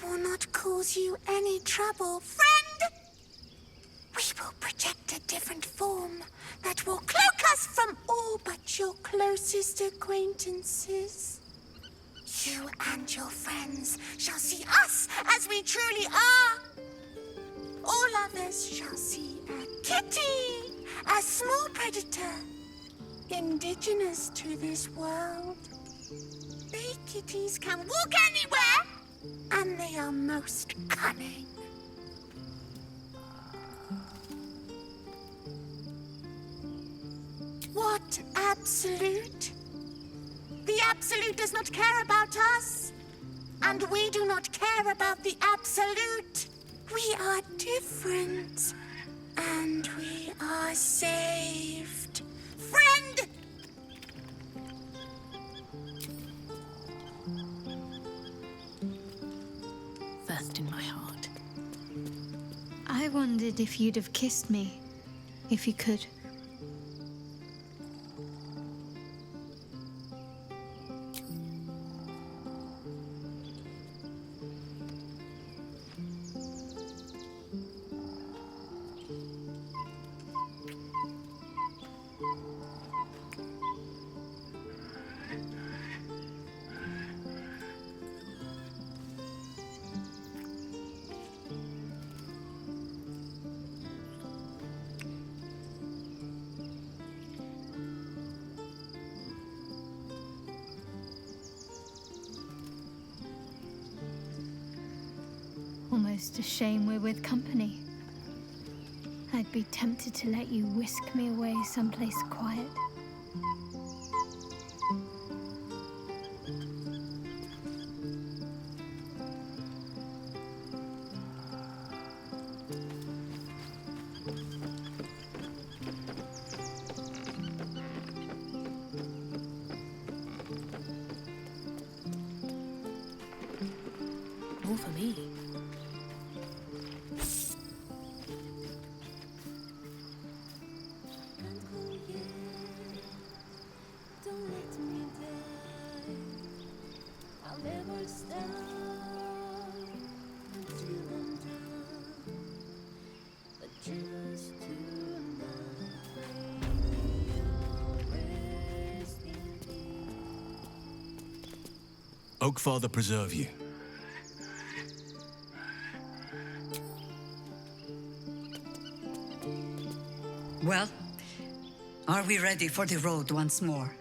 will not cause you any trouble, friend. We will project a different form that will cloak us from all but your closest acquaintances. You and your friends shall see us as we truly are. All others shall see a kitty, a small predator, indigenous to this world. They kitties can walk anywhere, and they are most cunning. What absolute? The absolute does not care about us, and we do not care about the absolute. We are different, and we are saved. Friend! Thirst in my heart. I wondered if you'd have kissed me, if you could. Almost a shame we're with company. I'd be tempted to let you whisk me away someplace quiet. More for me. Oakfather preserve you. Well, are we ready for the road once more?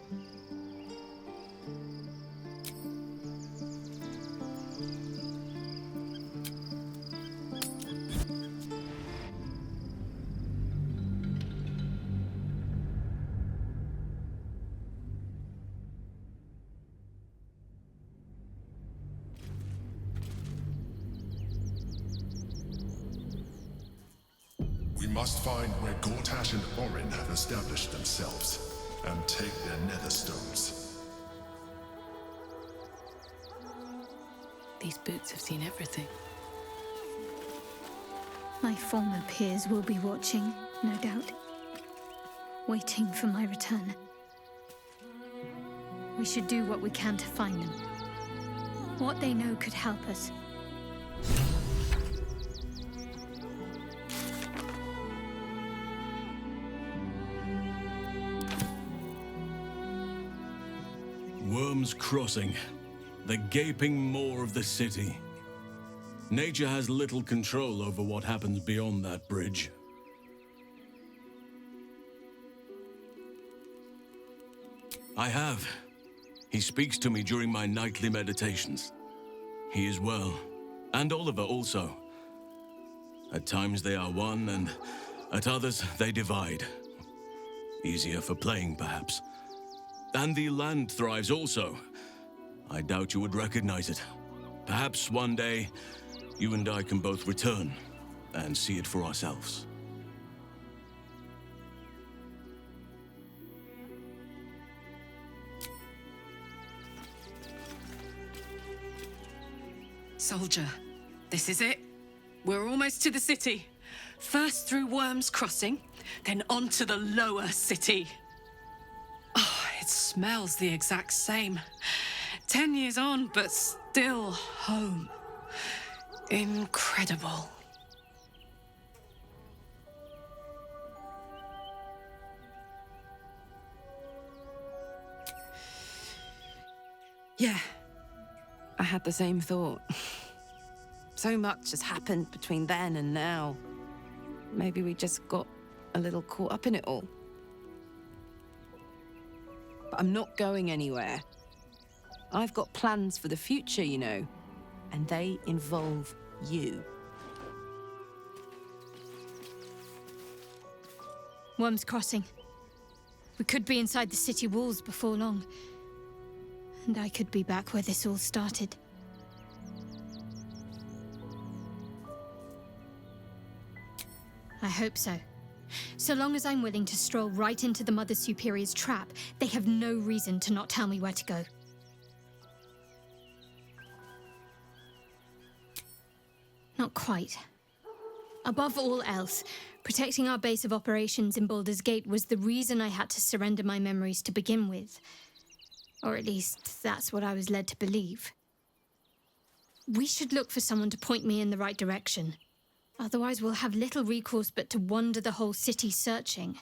We must find where Gortash and Orin have established themselves, and take their nether stones. These boots have seen everything. My former peers will be watching, no doubt. Waiting for my return. We should do what we can to find them. What they know could help us. Worms Crossing, the gaping maw of the city. Nature has little control over what happens beyond that bridge. I have. He speaks to me during my nightly meditations. He is well, and Oliver also. At times they are one, and at others they divide. Easier for playing, perhaps. And the land thrives also. I doubt you would recognize it. Perhaps one day, you and I can both return and see it for ourselves. Soldier, this is it. We're almost to the city. First through Worms Crossing, then on to the lower city. Oh, it smells the exact same. 10 years on, but still home. Incredible. Yeah, I had the same thought. So much has happened between then and now. Maybe we just got a little caught up in it all. But I'm not going anywhere. I've got plans for the future, you know, and they involve you. Worm's Crossing. We could be inside the city walls before long. And I could be back where this all started. I hope so. So long as I'm willing to stroll right into the Mother Superior's trap, they have no reason to not tell me where to go. Not quite. Above all else, protecting our base of operations in Baldur's Gate was the reason I had to surrender my memories to begin with. Or at least, that's what I was led to believe. We should look for someone to point me in the right direction. Otherwise, we'll have little recourse but to wander the whole city searching.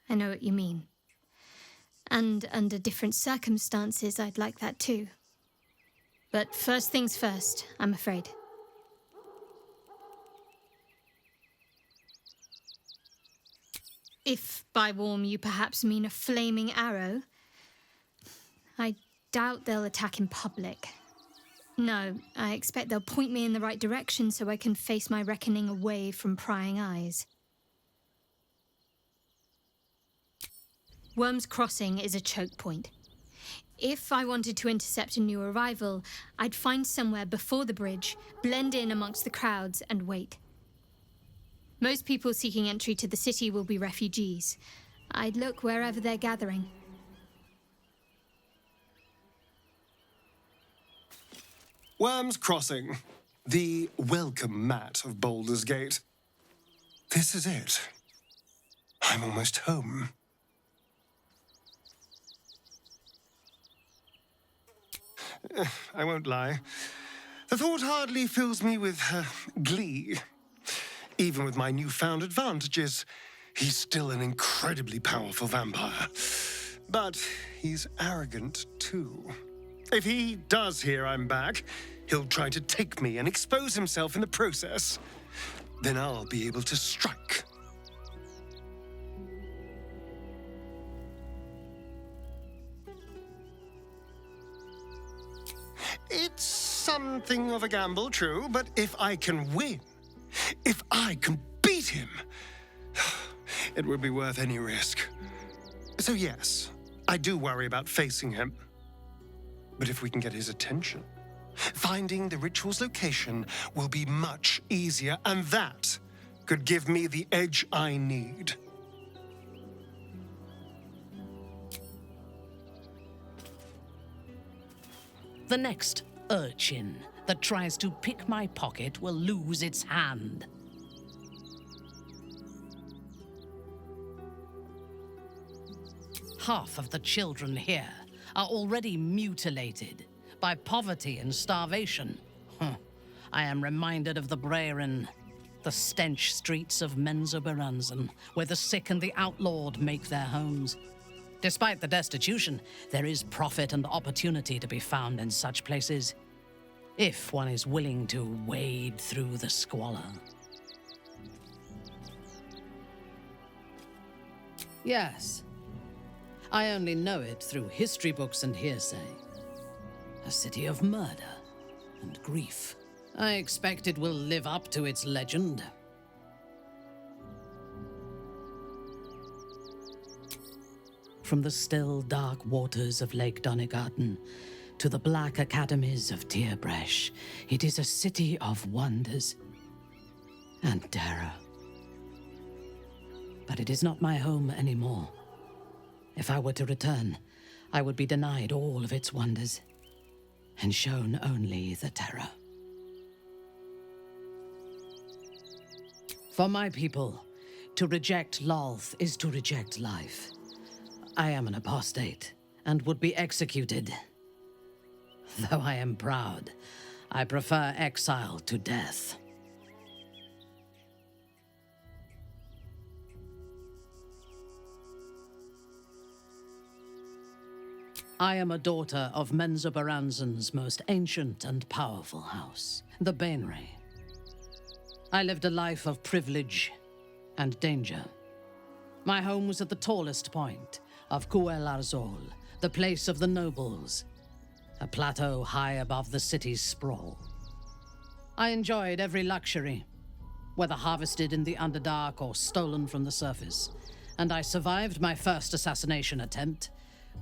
I know what you mean. And under different circumstances, I'd like that too. But first things first, I'm afraid. If by warm you perhaps mean a flaming arrow, I doubt they'll attack in public. No, I expect they'll point me in the right direction so I can face my reckoning away from prying eyes. Worm's Crossing is a choke point. If I wanted to intercept a new arrival, I'd find somewhere before the bridge, blend in amongst the crowds, and wait. Most people seeking entry to the city will be refugees. I'd look wherever they're gathering. Worm's Crossing, the welcome mat of Baldur's Gate. This is it. I'm almost home. I won't lie. The thought hardly fills me with glee. Even with my newfound advantages, he's still an incredibly powerful vampire. But he's arrogant, too. If he does hear I'm back, he'll try to take me and expose himself in the process. Then I'll be able to strike. It's something of a gamble, true, but if I can win, if I can beat him, it would be worth any risk. So yes, I do worry about facing him. But if we can get his attention, finding the ritual's location will be much easier, and that could give me the edge I need. The next urchin that tries to pick my pocket will lose its hand. Half of the children here are already mutilated by poverty and starvation. I am reminded of the Brerin, the stench streets of Menzoberranzan, where the sick and the outlawed make their homes. Despite the destitution, there is profit and opportunity to be found in such places, if one is willing to wade through the squalor. Yes, I only know it through history books and hearsay. A city of murder and grief. I expect it will live up to its legend. From the still, dark waters of Lake Donegarten to the black academies of Tierbresh, it is a city of wonders and terror. But it is not my home anymore. If I were to return, I would be denied all of its wonders and shown only the terror. For my people, to reject Lolth is to reject life. I am an apostate, and would be executed. Though I am proud, I prefer exile to death. I am a daughter of Menzoberranzan's most ancient and powerful house, the Bainray. I lived a life of privilege and danger. My home was at the tallest point of Cuel Arzol, the place of the nobles, a plateau high above the city's sprawl. I enjoyed every luxury, whether harvested in the Underdark or stolen from the surface, and I survived my first assassination attempt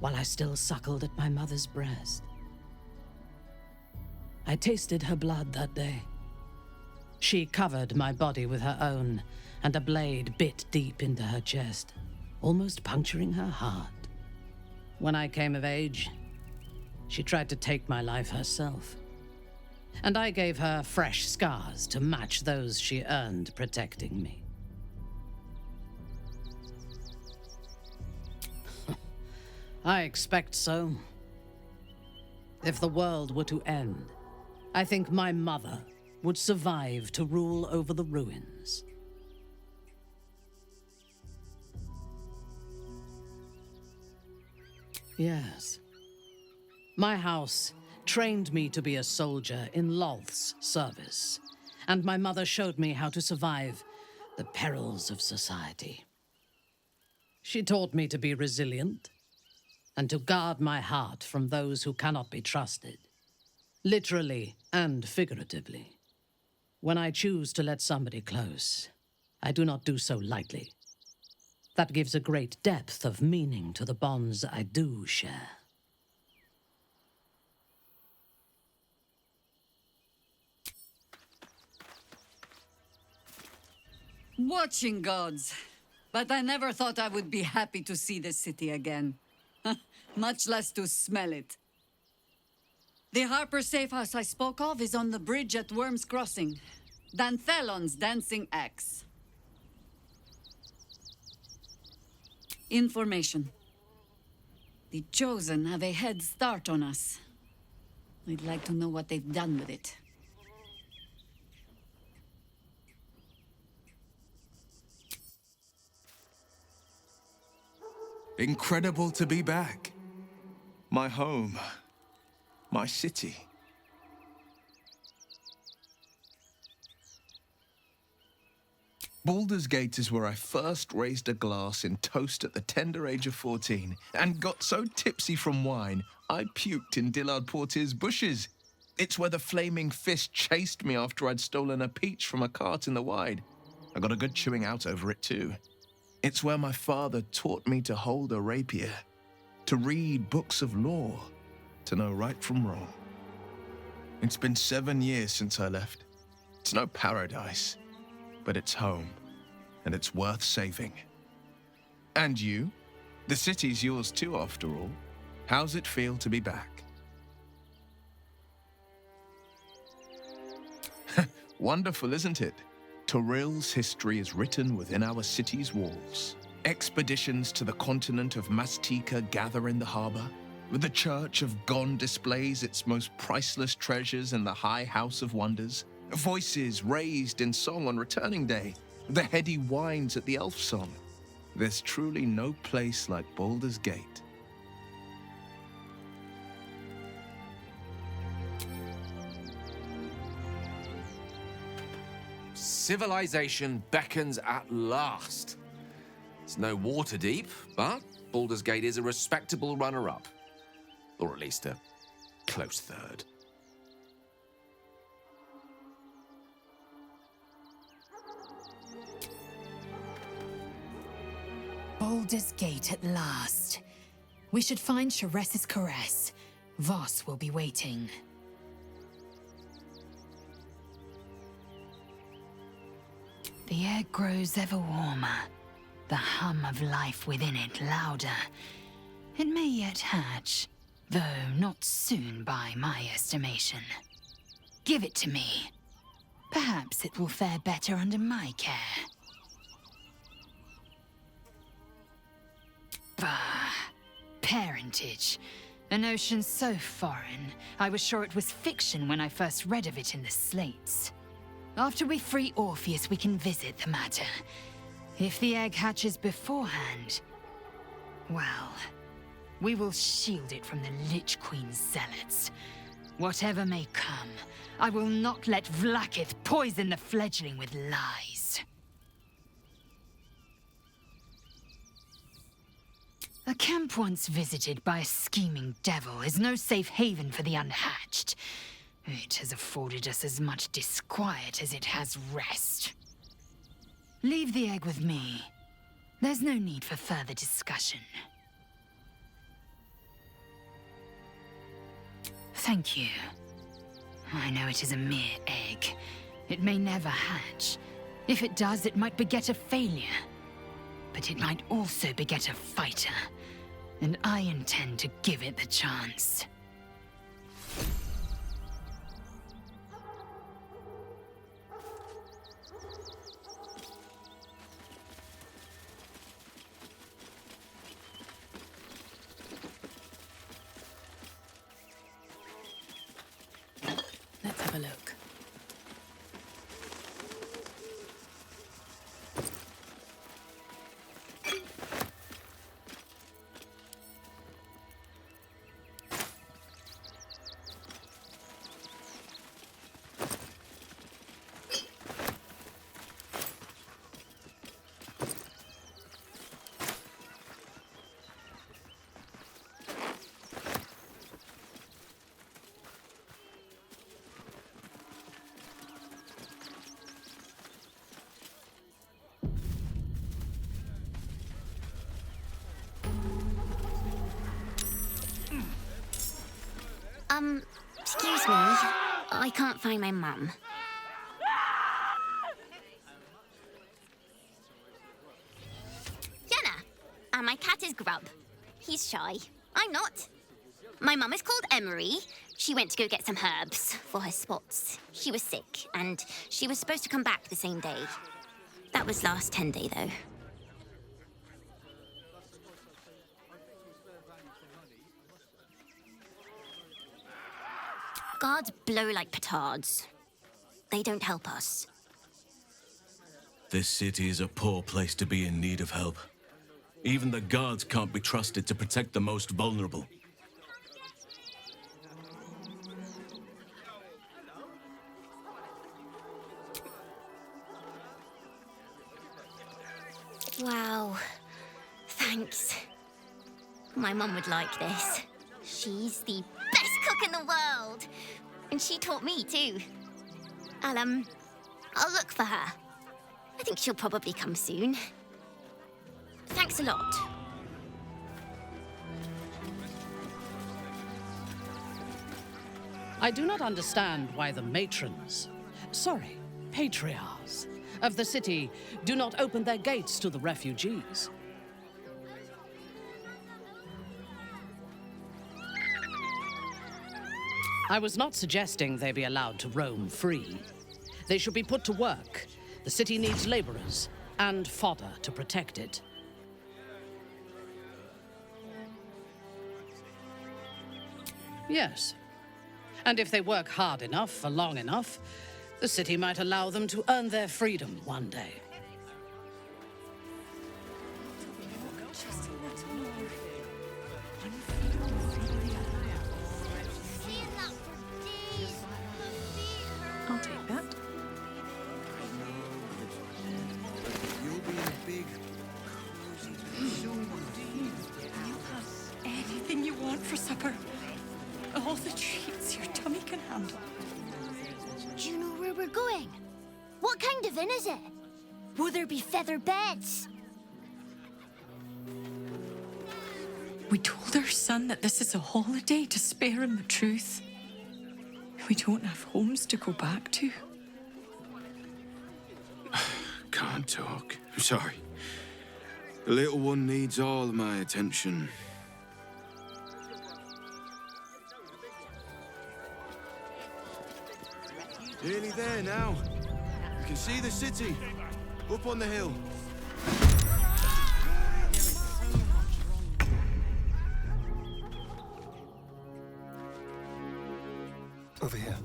while I still suckled at my mother's breast. I tasted her blood that day. She covered my body with her own, and a blade bit deep into her chest, almost puncturing her heart. When I came of age, she tried to take my life herself, and I gave her fresh scars to match those she earned protecting me. I expect so. If the world were to end, I think my mother would survive to rule over the ruins. Yes. My house trained me to be a soldier in Lolth's service, and my mother showed me how to survive the perils of society. She taught me to be resilient, and to guard my heart from those who cannot be trusted, literally and figuratively. When I choose to let somebody close, I do not do so lightly. That gives a great depth of meaning to the bonds I do share. Watching gods. But I never thought I would be happy to see the city again. Much less to smell it. The Harper safe house I spoke of is on the bridge at Worm's Crossing. Danthelon's dancing axe. Information. The Chosen have a head start on us. I'd like to know what they've done with it. Incredible to be back. My home. My city. Baldur's Gate is where I first raised a glass in toast at the tender age of 14 and got so tipsy from wine, I puked in Dillard Portier's bushes. It's where the flaming fist chased me after I'd stolen a peach from a cart in the Wide. I got a good chewing out over it too. It's where my father taught me to hold a rapier, to read books of law, to know right from wrong. It's been 7 years since I left. It's no paradise, but it's home, and it's worth saving. And you? The city's yours too, after all. How's it feel to be back? Wonderful, isn't it? Torril's history is written within our city's walls. Expeditions to the continent of Mastika gather in the harbor. The Church of Gon displays its most priceless treasures in the High House of Wonders. Voices raised in song on returning day. The heady wines at the Elf Song. There's truly no place like Baldur's Gate. Civilization beckons at last. It's no Waterdeep, but Baldur's Gate is a respectable runner-up. Or at least a close third. Baldur's Gate at last. We should find Sharess's caress. Voss will be waiting. The air grows ever warmer, the hum of life within it louder. It may yet hatch, though not soon by my estimation. Give it to me. Perhaps it will fare better under my care. Bah, parentage. A notion so foreign, I was sure it was fiction when I first read of it in the slates. After we free Orpheus, we can visit the matter. If the egg hatches beforehand, well, we will shield it from the Lich Queen's zealots. Whatever may come, I will not let Vlaakith poison the fledgling with lies. A camp once visited by a scheming devil is no safe haven for the unhatched. It has afforded us as much disquiet as it has rest. Leave the egg with me. There's no need for further discussion. Thank you. I know it is a mere egg. It may never hatch. If it does, it might beget a failure. But it might also beget a fighter. And I intend to give it the chance. Let's have a look. Excuse me. I can't find my mum. Yenna! And my cat is Grub. He's shy. I'm not. My mum is called Emery. She went to go get some herbs for her spots. She was sick, and she was supposed to come back the same day. That was last 10 day, though. Guards blow like petards. They don't help us. This city is a poor place to be in need of help. Even the guards can't be trusted to protect the most vulnerable. Wow. Thanks. My mum would like this. She's the best cook in the world. And she taught me too. I'll look for her. I think she'll probably come soon. Thanks a lot. I do not understand why the matrons, patriarchs of the city do not open their gates to the refugees. I was not suggesting they be allowed to roam free. They should be put to work. The city needs laborers and fodder to protect it. Yes. And if they work hard enough for long enough, the city might allow them to earn their freedom one day. I'll take that. You'll have anything you want for supper. All the treats your tummy can handle. Do you know where we're going? What kind of inn is it? Will there be feather beds? We told our son that this is a holiday to spare him the truth. We don't have homes to go back to. Can't talk. I'm sorry. The little one needs all of my attention. Nearly there now. You can see the city. Up on the hill. Over here.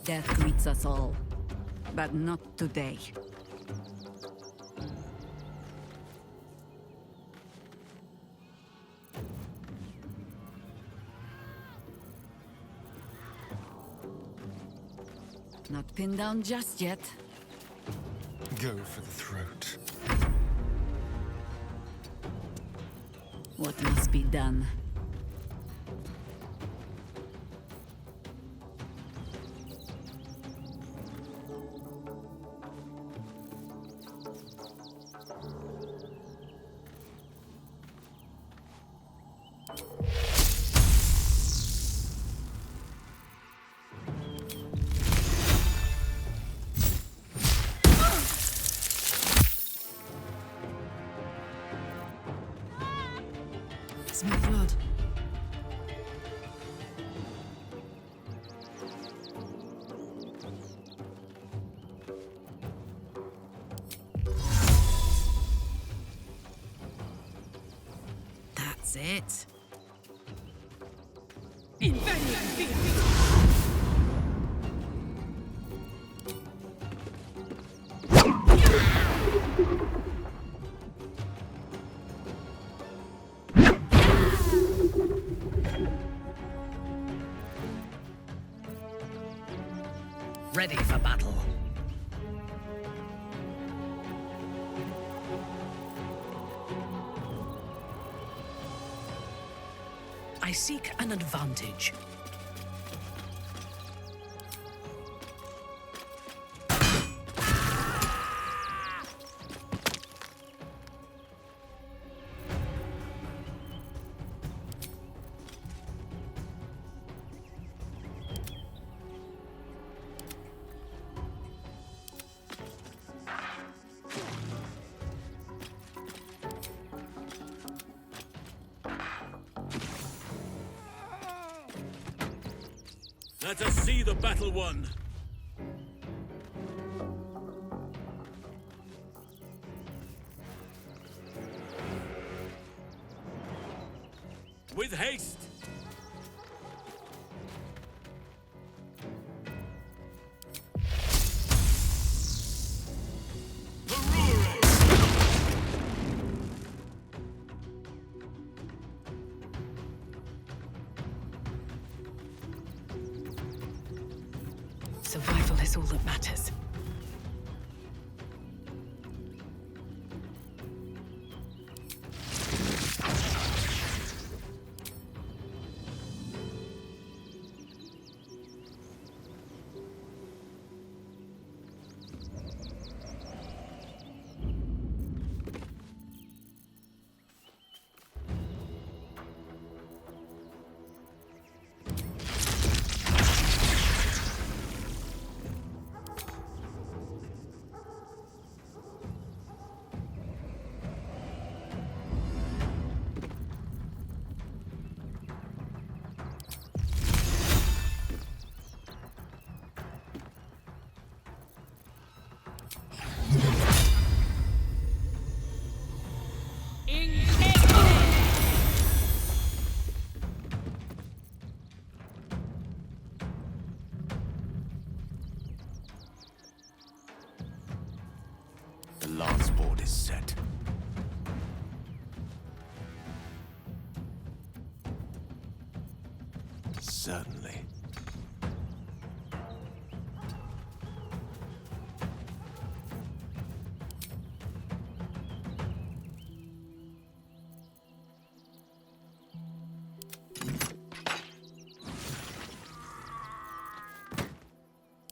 Death greets us all, but not today. Not pinned down just yet. Go for the throat. What must be done? Smell blood. That's it. Ready for battle. I seek an advantage. Let us see the battle won. With haste. Survival is all that matters. The lance board is set. Certainly.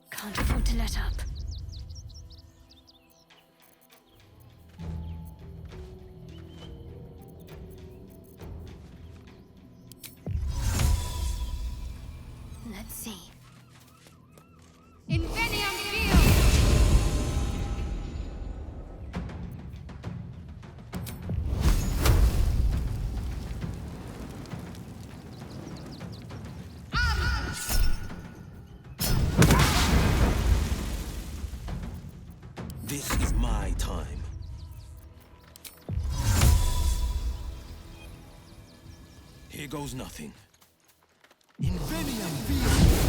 Can't afford to let up. Let's see. is my time. Here goes nothing. Inveniam Via!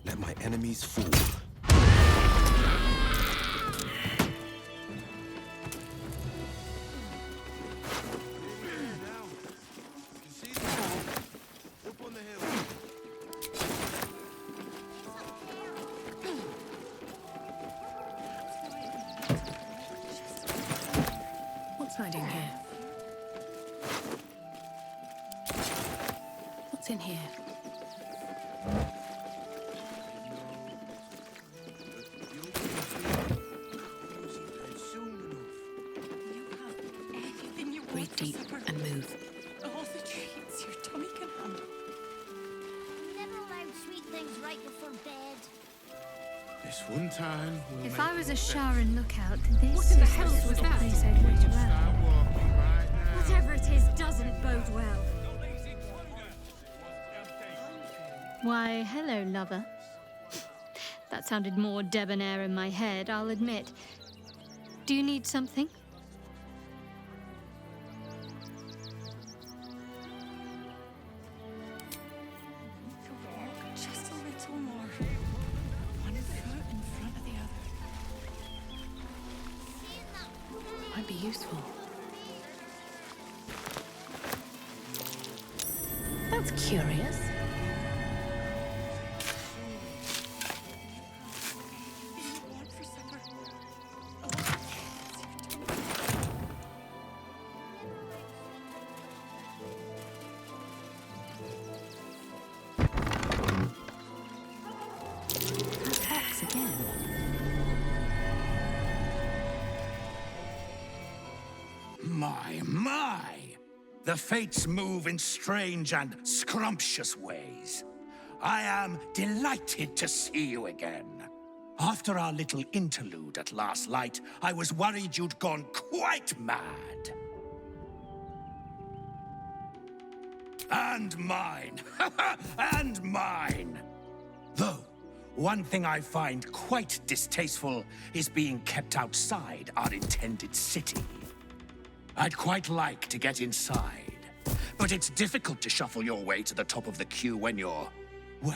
Let my enemies fall. What's hiding here? What's in here? Breathe deep and move. All the treats your tummy can handle. Never allowed sweet things right before bed. This one time we'll If make I was a it better. Sharon lookout, this What in the is hell the was sort of that? place I'd wait around. Start walking right now. Whatever it is doesn't bode well. Why, hello, lover. That sounded more debonair in my head, I'll admit. Do you need something? Just a little more. One foot in front of the other. Might be useful. That's curious. What for supper? Attacks again. My! The fates move in strange and scrumptious ways. I am delighted to see you again. After our little interlude at last light, I was worried you'd gone quite mad. And mine. And mine. Though, one thing I find quite distasteful is being kept outside our intended city. I'd quite like to get inside, but it's difficult to shuffle your way to the top of the queue when you're, well,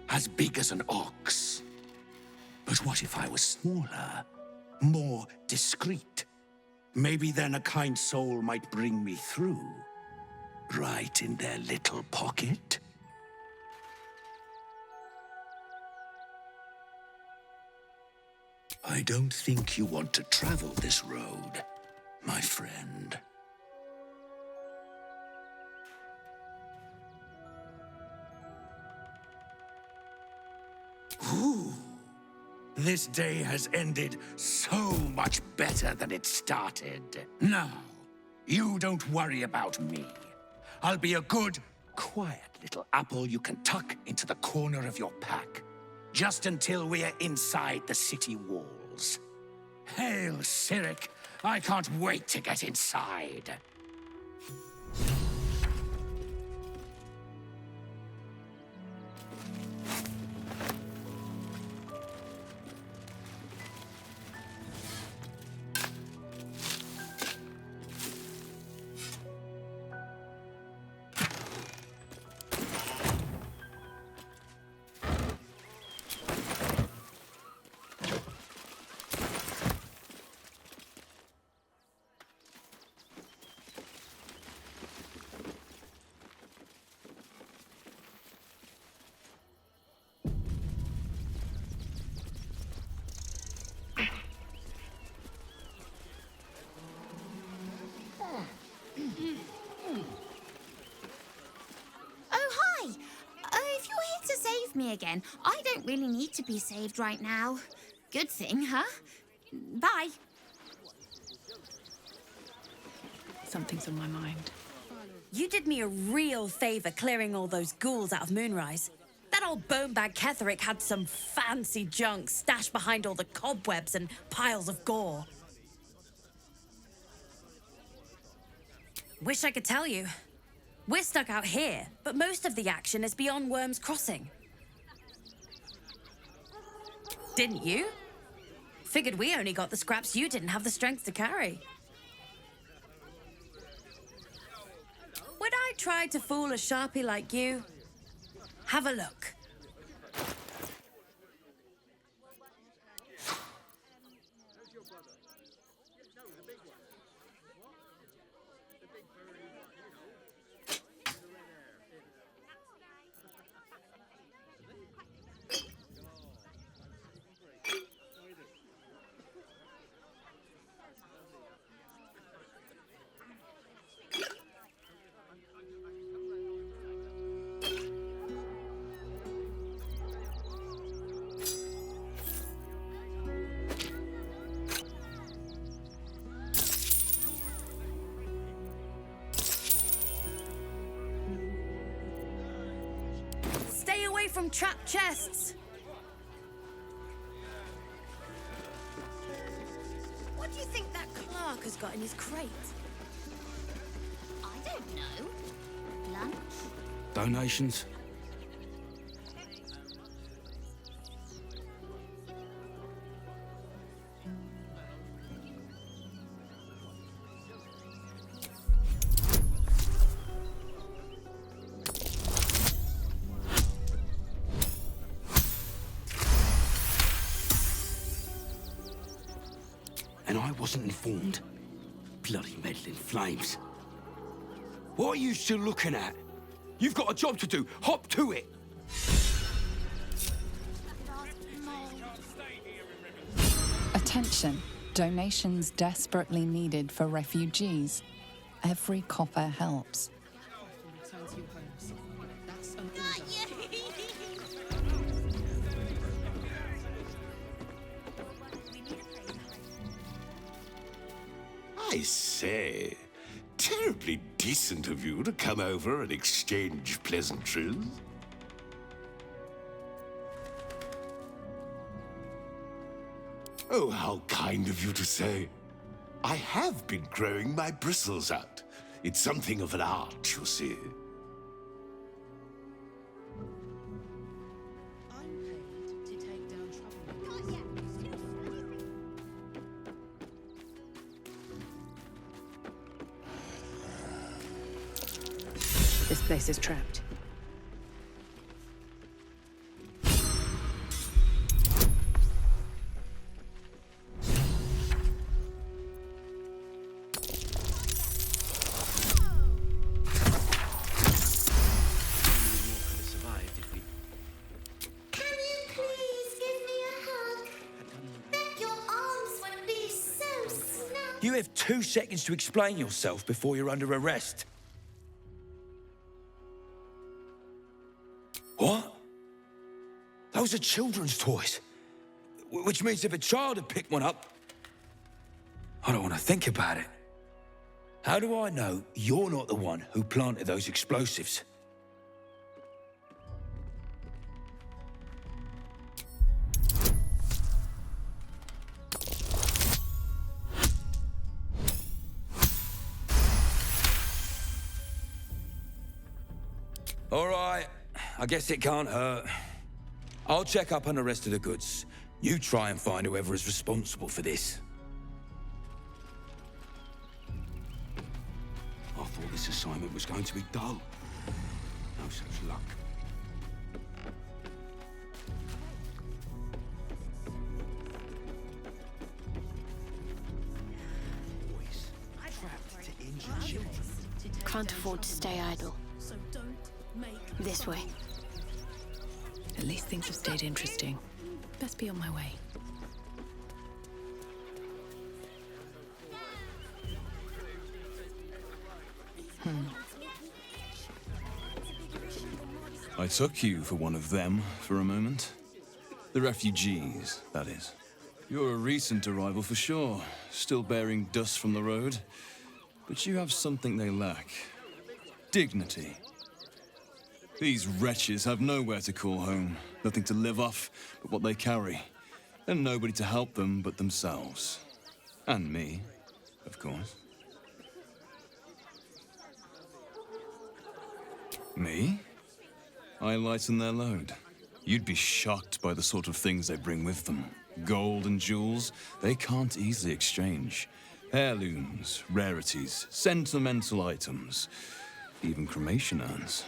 as big as an ox. But what if I was smaller, more discreet? Maybe then a kind soul might bring me through, right in their little pocket. I don't think you want to travel this road, my friend. Ooh. This day has ended so much better than it started. Now, you don't worry about me. I'll be a good, quiet little apple you can tuck into the corner of your pack, just until we are inside the city walls. Hail, Cyric! I can't wait to get inside. me again. I don't really need to be saved right now. Good thing, huh? Bye. Something's on my mind. You did me a real favour clearing all those ghouls out of Moonrise. That old bonebag Ketherick had some fancy junk stashed behind all the cobwebs and piles of gore. Wish I could tell you. We're stuck out here, but most of the action is beyond Worm's Crossing. Didn't you? Figured we only got the scraps you didn't have the strength to carry. Would I try to fool a Sharpie like you? Have a look. Stay away from trapped chests. What do you think that Clark has got in his crate? I don't know. Lunch? Donations? And I wasn't informed? Bloody meddling flames. What are you still looking at? You've got a job to do. Hop to it. Attention. Donations desperately needed for refugees. Every copper helps. I say, terribly decent of you to come over and exchange pleasantries. Oh, how kind of you to say. I have been growing my bristles out. It's something of an art, you see. This place is trapped. You have 2 seconds to explain yourself before you're under arrest. What? Those are children's toys. Which means if a child had picked one up... I don't want to think about it. How do I know you're not the one who planted those explosives? All right, I guess it can't hurt. I'll check up on the rest of the goods. You try and find whoever is responsible for this. I thought this assignment was going to be dull. No such luck. Trapped to injured children. Can't afford to stay idle. This way. At least things have stayed interesting. Best be on my way. I took you for one of them for a moment. The refugees, that is. You're a recent arrival for sure, still bearing dust from the road. But you have something they lack. Dignity. These wretches have nowhere to call home, nothing to live off but what they carry, and nobody to help them but themselves. And me, of course. Me? I lighten their load. You'd be shocked by the sort of things they bring with them. Gold and jewels, they can't easily exchange. Heirlooms, rarities, sentimental items, even cremation urns.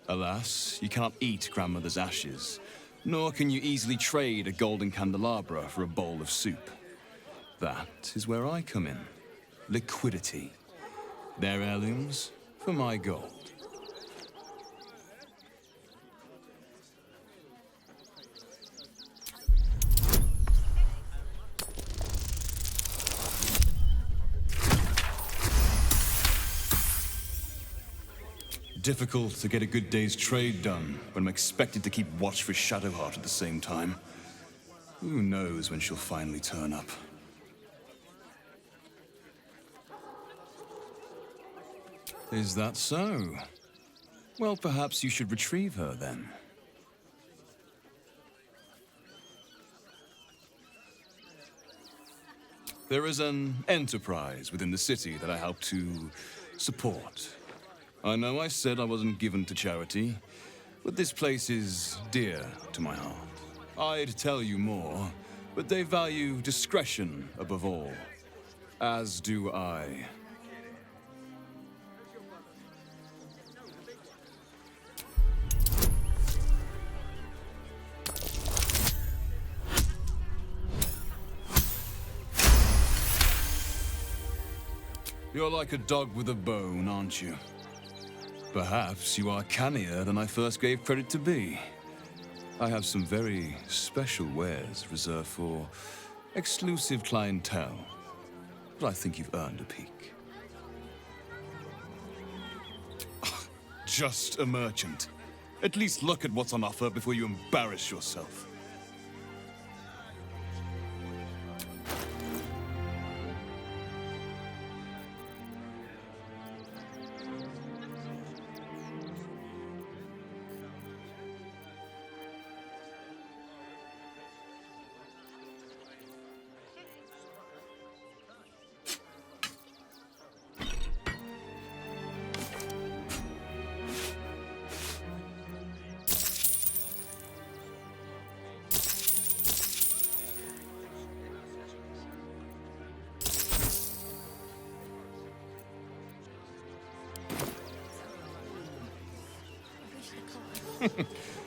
Alas, you cannot eat grandmother's ashes, nor can you easily trade a golden candelabra for a bowl of soup. That is where I come in. Liquidity. Their heirlooms for my gold. Difficult to get a good day's trade done when I'm expected to keep watch for Shadowheart at the same time. Who knows when she'll finally turn up? Is that so? Well, perhaps you should retrieve her then. There is an enterprise within the city that I help to support. I know I said I wasn't given to charity, but this place is dear to my heart. I'd tell you more, but they value discretion above all. As do I. You're like a dog with a bone, aren't you? Perhaps you are cannier than I first gave credit to be. I have some very special wares reserved for exclusive clientele, but I think you've earned a peek. Just a merchant. At least look at what's on offer before you embarrass yourself.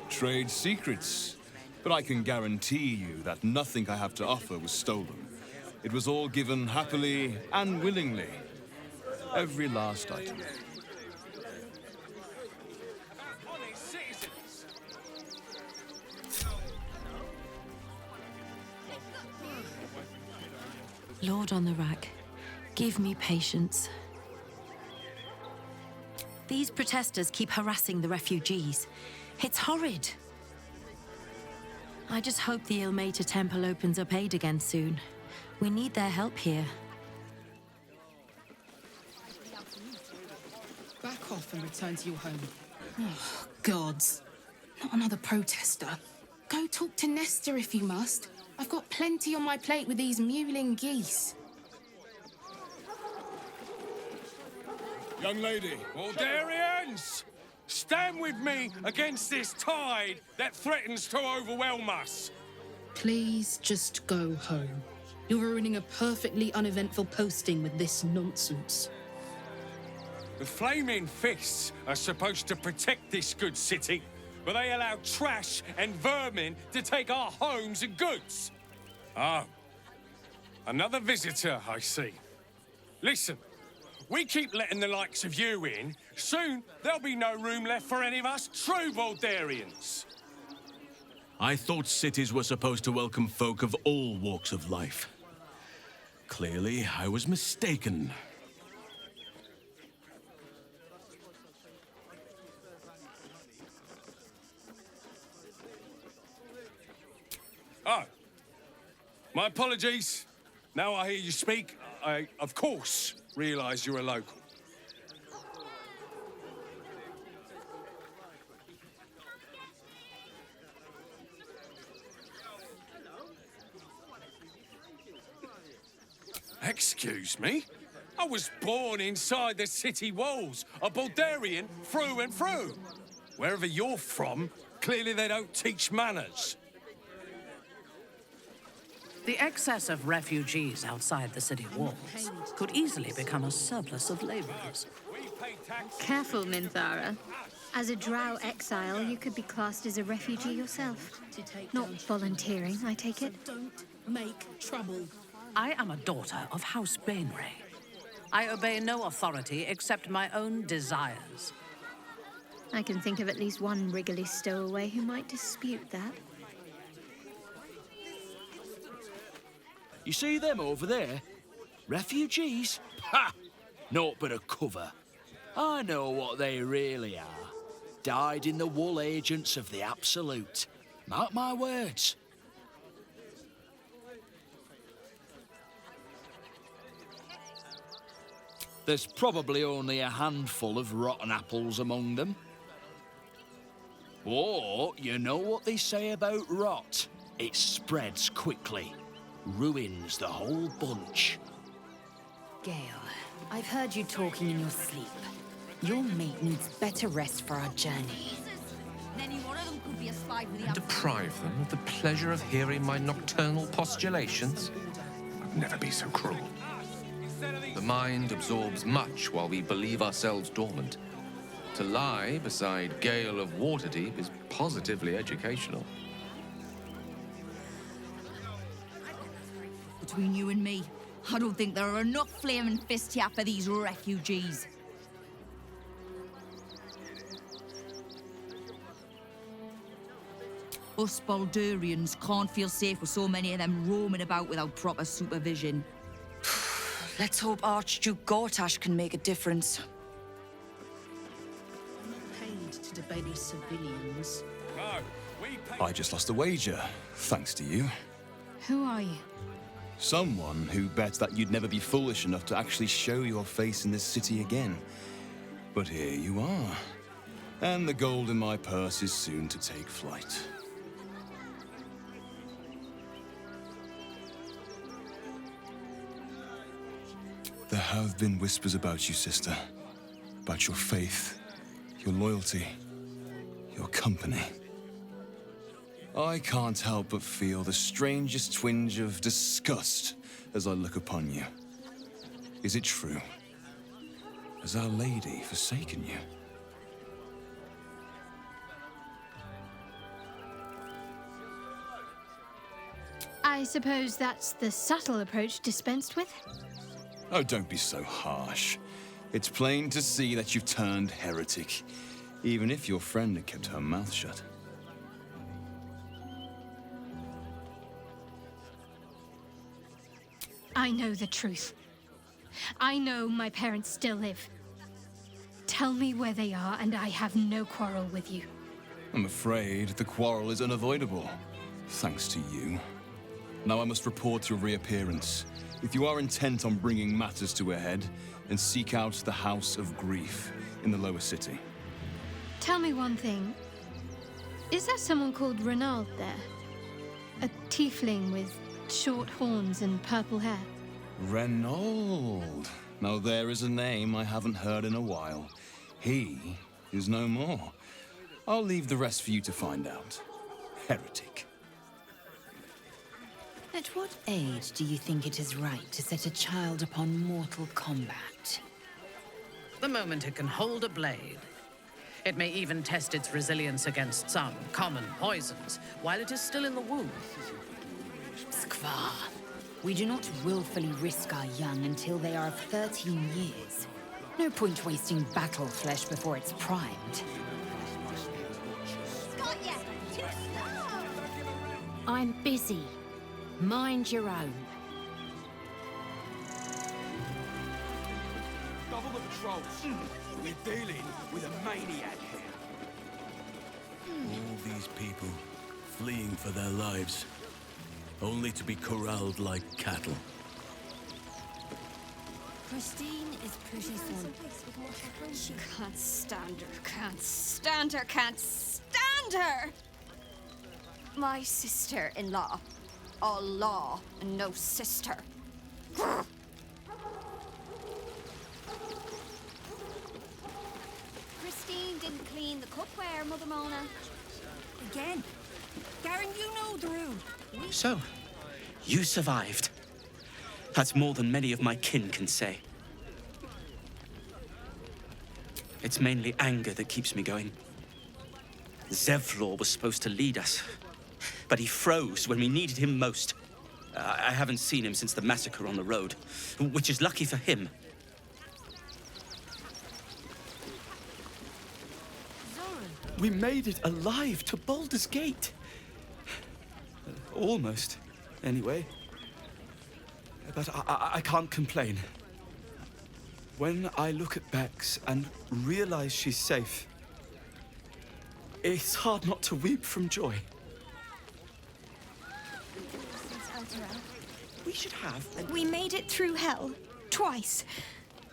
Trade secrets. But I can guarantee you that nothing I have to offer was stolen. It was all given happily and willingly. Every last item. Lord on the rack, give me patience. These protesters keep harassing the refugees. It's horrid. I just hope the Ilmater Temple opens up aid again soon. We need their help here. Back off and return to your home. Oh, gods. Not another protester. Go talk to Nestor if you must. I've got plenty on my plate with these mewling geese. Young lady. Baldurians! Stand with me against this tide that threatens to overwhelm us. Please just go home. You're ruining a perfectly uneventful posting with this nonsense. The Flaming Fists are supposed to protect this good city, but they allow trash and vermin to take our homes and goods. Oh, another visitor, I see. Listen, we keep letting the likes of you in. Soon, there'll be no room left for any of us true Baldurians. I thought cities were supposed to welcome folk of all walks of life. Clearly, I was mistaken. Oh. My apologies. Now I hear you speak, I, of course, realise you're a local. Excuse me? I was born inside the city walls, a Baldurian through and through. Wherever you're from, clearly they don't teach manners. The excess of refugees outside the city walls could easily become a surplus of laborers. Careful, Minthara. As a drow exile, you could be classed as a refugee yourself. Not volunteering, I take it? Don't make trouble. I am a daughter of House Bainray. I obey no authority except my own desires. I can think of at least one Wriggly stowaway who might dispute that. You see them over there? Refugees? Ha! Naught but a cover. I know what they really are. Dyed-in-the-wool agents of the Absolute. Mark my words. There's probably only a handful of rotten apples among them. Or, you know what they say about rot? It spreads quickly. Ruins the whole bunch. Gale, I've heard you talking in your sleep. Your mate needs better rest for our journey. Deprive them of the pleasure of hearing my nocturnal postulations? I'd never be so cruel. The mind absorbs much while we believe ourselves dormant. To lie beside Gale of Waterdeep is positively educational. Between you and me, I don't think there are enough flaming fists here for these refugees. Us Baldurians can't feel safe with so many of them roaming about without proper supervision. Let's hope Archduke Gortash can make a difference. Paid to debate these civilians. I just lost a wager, thanks to you. Who are you? Someone who bet that you'd never be foolish enough to actually show your face in this city again. But here you are. And the gold in my purse is soon to take flight. There have been whispers about you, sister. About your faith, your loyalty, your company. I can't help but feel the strangest twinge of disgust as I look upon you. Is it true? Has Our Lady forsaken you? I suppose that's the subtle approach dispensed with? Oh, don't be so harsh. It's plain to see that you've turned heretic, even if your friend had kept her mouth shut. I know the truth. I know my parents still live. Tell me where they are, and I have no quarrel with you. I'm afraid the quarrel is unavoidable, thanks to you. Now I must report your reappearance. If you are intent on bringing matters to a head, and seek out the House of Grief in the lower city. Tell me one thing. Is there someone called Renald there? A tiefling with short horns and purple hair? Reynold. Now there is a name I haven't heard in a while. He is no more. I'll leave the rest for you to find out. Heretic. At what age do you think it is right to set a child upon mortal combat? The moment it can hold a blade. It may even test its resilience against some common poisons while it is still in the womb. Skvar, we do not willfully risk our young until they are of 13 years. No point wasting battle flesh before it's primed. I'm busy. Mind your own. Double the patrols. We're dealing with a maniac here. All these people fleeing for their lives. only to be corralled like cattle. Christine is pretty fun. Can't stand her, can't stand her, can't stand her! My sister-in-law. All law and no sister. Christine didn't clean the cookware, Mother Mona. Again. Garen, you know the room. So, you survived. That's more than many of my kin can say. It's mainly anger that keeps me going. Zevlor was supposed to lead us, but he froze when we needed him most. I haven't seen him since the massacre on the road, which is lucky for him. We made it alive to Baldur's Gate. Almost, anyway. But I can't complain. When I look at Bex and realize she's safe, it's hard not to weep from joy. We should have. We made it through hell. Twice.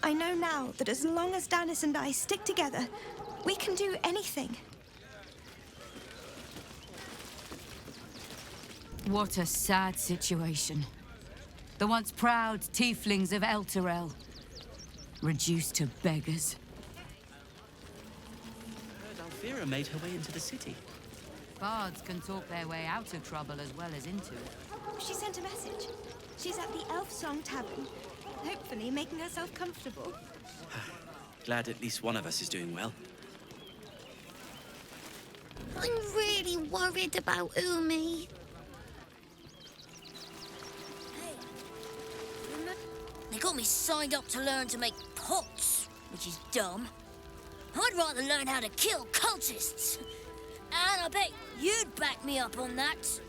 I know now that as long as Danis and I stick together, we can do anything. What a sad situation. The once proud tieflings of Elturel, reduced to beggars. I heard Alfira made her way into the city. Bards can talk their way out of trouble as well as into it. She sent a message. She's at the Elf Song Tavern, hopefully making herself comfortable. Glad at least one of us is doing well. I'm really worried about Umi. They got me signed up to learn to make pots, which is dumb. I'd rather learn how to kill cultists. And I bet you'd back me up on that.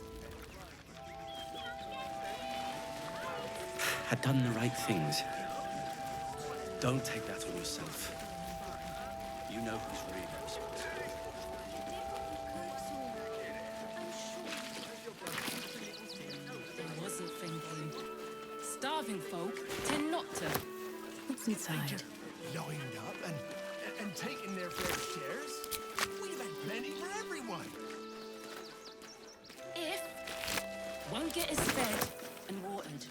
Had done the right things. Don't take that on yourself. You know who's really responsible. I wasn't thinking. Starving folk tend not to. What's inside? Lined up and taking their fair shares. We'd have had plenty for everyone. If one get us fed and watered.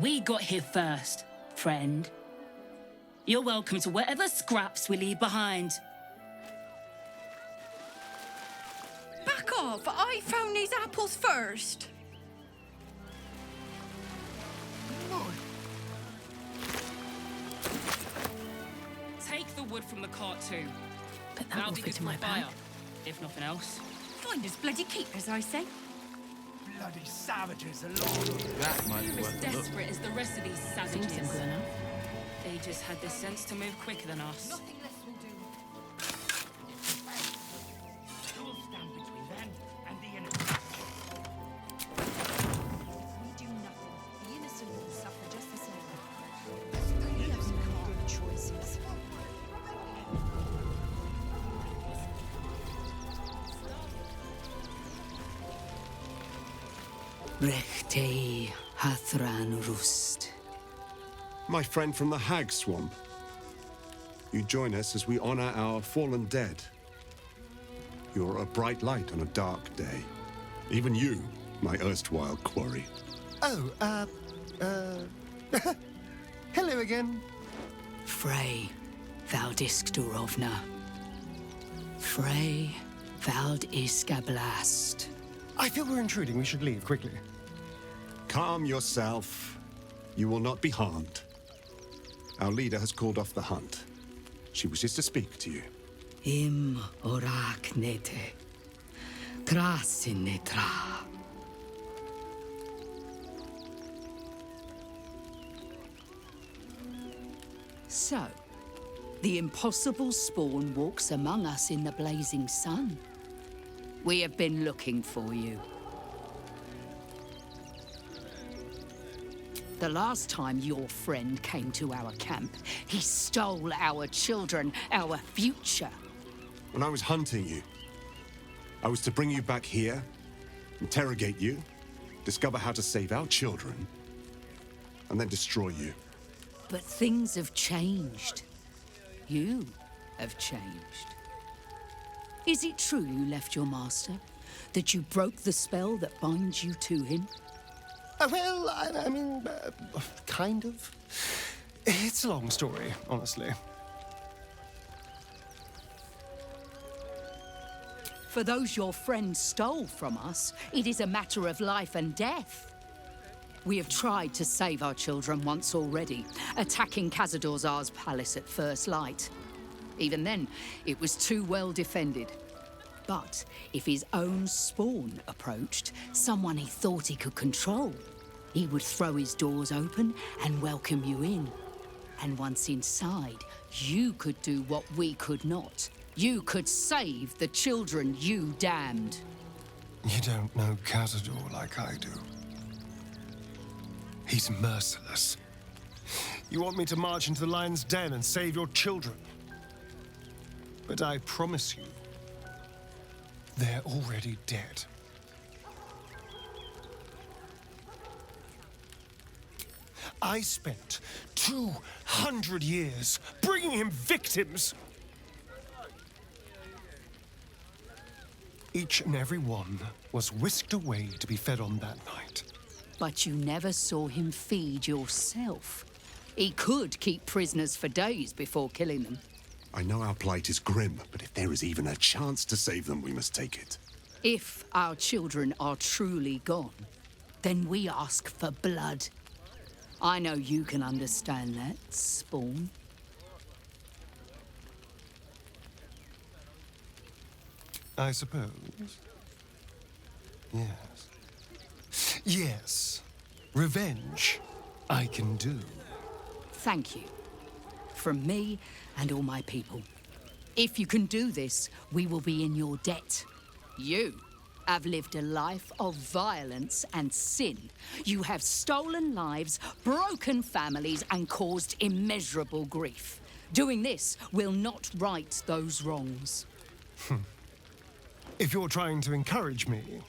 We got here first, friend. You're welcome to whatever scraps we leave behind. Back off! I found these apples first. Take the wood from the cart too. But that will fit in my bag. If nothing else. Find us bloody keepers, I say. Bloody savages alone. That might You're be as worth a look. desperate as the rest of these savages. Seems simple enough. They just had the sense to move quicker than us. Nothing less will do. Who will stand between them and the enemy? We do nothing. The innocent will suffer just the same. We have no good choices. Rechtei Hathran Rust. My friend from the Hag Swamp. You join us as we honor our fallen dead. You're a bright light on a dark day. Even you, my erstwhile quarry. Oh, hello again. Frey Valdiskdurovna. Frey Valdiskablast. I feel we're intruding. We should leave quickly. Calm yourself. You will not be harmed. Our leader has called off the hunt. She wishes to speak to you. Im orak nete. Krasin netra. So, the impossible spawn walks among us in the blazing sun. We have been looking for you. The last time your friend came to our camp, he stole our children, our future. When I was hunting you, I was to bring you back here, interrogate you, discover how to save our children, and then destroy you. But things have changed. You have changed. Is it true you left your master? That you broke the spell that binds you to him? Well, I mean, kind of. It's a long story, honestly. For those your friends stole from us, it is a matter of life and death. We have tried to save our children once already, attacking Khazad-dûr's palace at first light. Even then, it was too well defended. But if his own spawn approached, someone he thought he could control, he would throw his doors open and welcome you in. And once inside, you could do what we could not. You could save the children you damned. You don't know Khazad-dûr like I do. He's merciless. You want me to march into the lion's den and save your children? But I promise you, they're already dead. I spent 200 years bringing him victims. Each and every one was whisked away to be fed on that night. But you never saw him feed yourself. He could keep prisoners for days before killing them. I know our plight is grim, but if there is even a chance to save them, we must take it. If our children are truly gone, then we ask for blood. I know you can understand that, Spawn. I suppose. Yes. Yes. Revenge, I can do. Thank you. From me and all my people. If you can do this, we will be in your debt. You have lived a life of violence and sin. You have stolen lives, broken families, and caused immeasurable grief. Doing this will not right those wrongs. If you're trying to encourage me,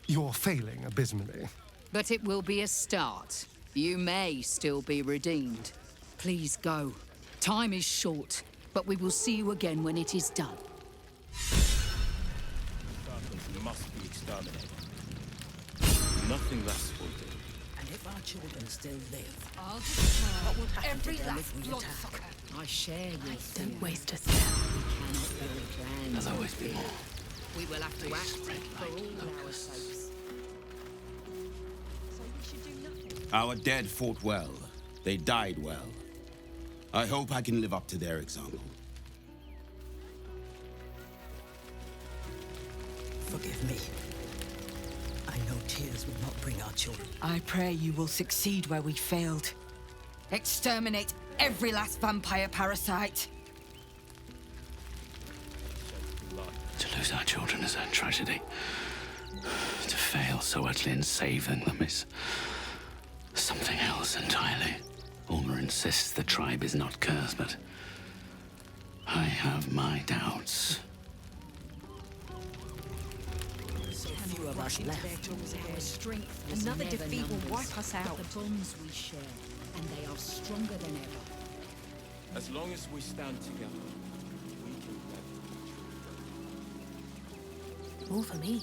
you're failing abysmally. But it will be a start. You may still be redeemed. Please go. Time is short, but we will see you again when it is done. Must be exterminated. Nothing less will do. And if our children still live, I'll destroy what will happen every to them last if we attack? bloodsucker. I share your fear. Don't waste a step. We cannot build plans. There'll always be more. We will have to act for all our sakes. Our dead fought well. They died well. I hope I can live up to their example. Forgive me. I know tears will not bring our children. I pray you will succeed where we failed. Exterminate every last vampire parasite. To lose our children is a tragedy. To fail so utterly in saving them is something else entirely. Ulmer insists the tribe is not cursed, but I have my doubts. So few of us left. Our strength. Another defeat will wipe us out. The bonds we share, and they are stronger than ever. As long as we stand together, we can More for me.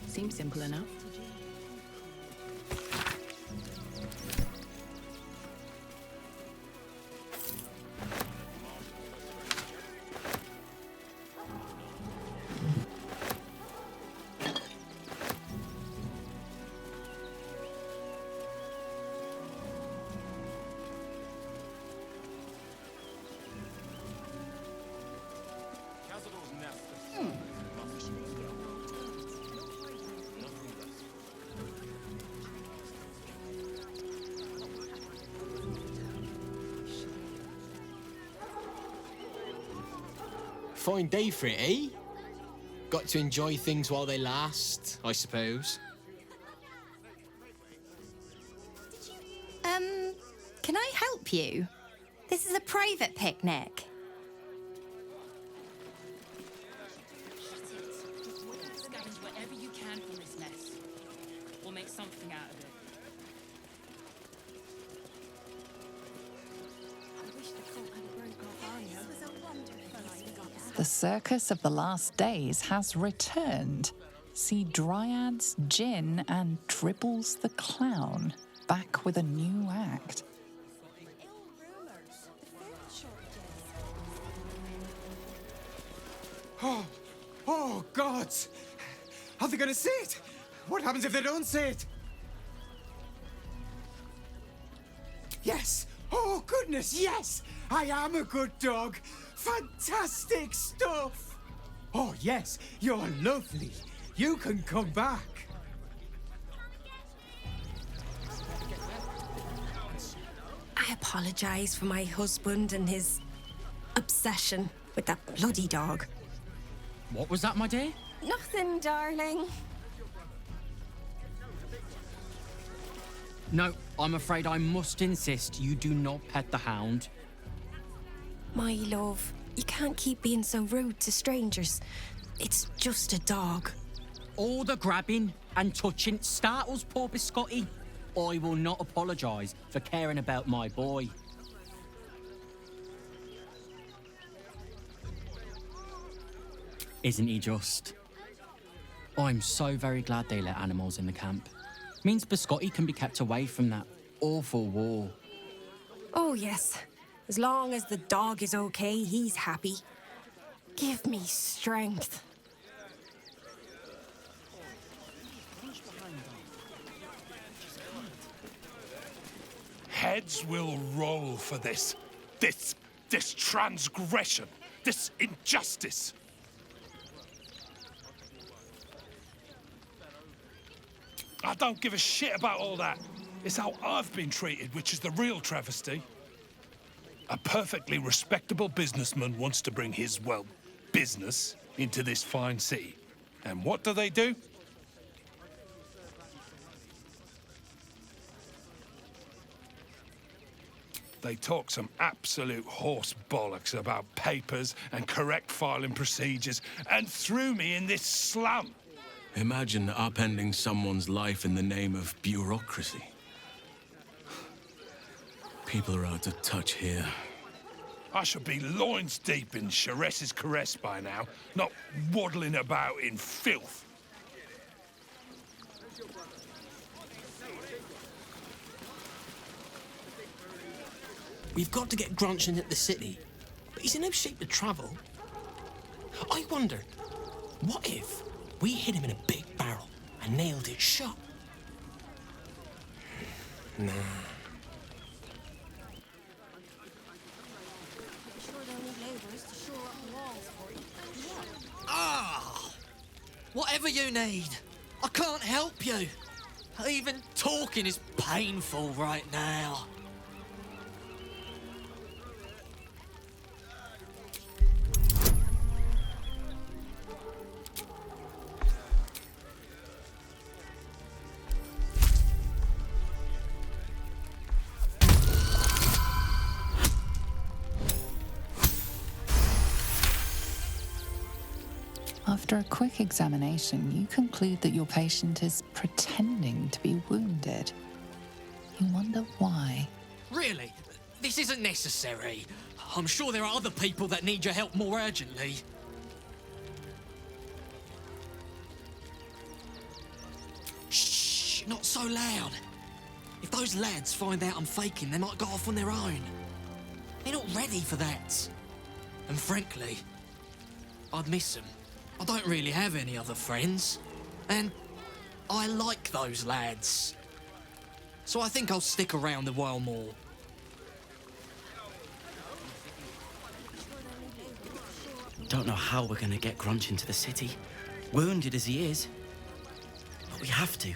Seems simple enough. Fine day for it, eh? Got to enjoy things while they last, I suppose. Can I help you? This is a private picnic. Scavenge whatever you can from this mess. We'll make something out of it. The circus of the last days has returned. See Dryads, Jinn, and Dribbles the Clown back with a new act. Oh, gods! Are they gonna see it? What happens if they don't see it? Yes! Oh, goodness, yes! I am a good dog! Fantastic stuff! Oh, yes, you're lovely. You can come back. I apologise for my husband and his obsession with that bloody dog. What was that, my dear? Nothing, darling. No, I'm afraid I must insist you do not pet the hound. My love, you can't keep being so rude to strangers. It's just a dog. All the grabbing and touching startles poor Biscotti. I will not apologise for caring about my boy. Isn't he just? I'm so very glad they let animals in the camp. Means Biscotti can be kept away from that awful war. Oh, yes. As long as the dog is okay, he's happy. Give me strength. Heads will roll for this. This transgression. This injustice. I don't give a shit about all that. It's how I've been treated, which is the real travesty. A perfectly respectable businessman wants to bring his, well, business into this fine city. And what do? They talk some absolute horse bollocks about papers and correct filing procedures and threw me in this slum. Imagine upending someone's life in the name of bureaucracy. People are out of touch here. I should be loins deep in Sharess's caress by now, not waddling about in filth. We've got to get Grunch into the city, but he's in no shape to travel. I wonder, what if we hit him in a big barrel and nailed it shut? Nah. Ah! Whatever you need. I can't help you. Even talking is painful right now. After a quick examination, you conclude that your patient is pretending to be wounded. You wonder why. Really? This isn't necessary. I'm sure there are other people that need your help more urgently. Shh, not so loud. If those lads find out I'm faking, they might go off on their own. They're not ready for that. And frankly, I'd miss them. I don't really have any other friends. And I like those lads. So I think I'll stick around a while more. Don't know how we're gonna get Grunch into the city, wounded as he is. But we have to.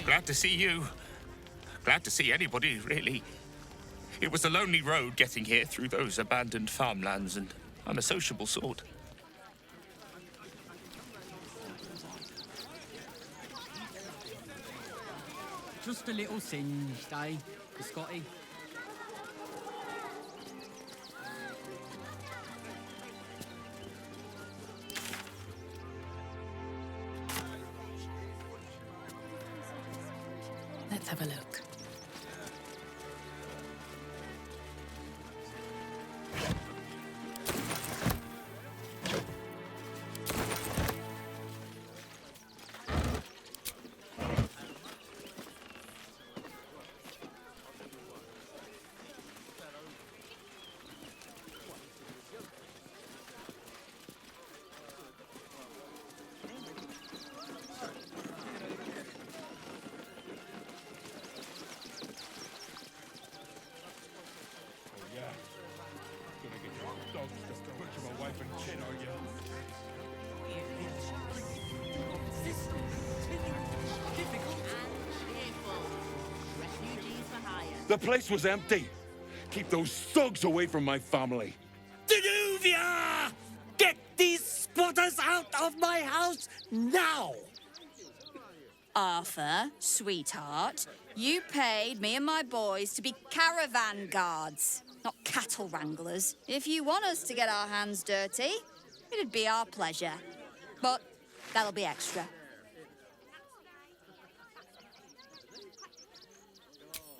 Glad to see you. Glad to see anybody, really. It was a lonely road getting here through those abandoned farmlands, and I'm a sociable sort. Just a little singed, eh, Scotty? Let's have a look. The place was empty. Keep those thugs away from my family. Danuvia! Get these squatters out of my house now! Arthur, sweetheart, you paid me and my boys to be caravan guards, not cattle wranglers. If you want us to get our hands dirty, it'd be our pleasure. But that'll be extra.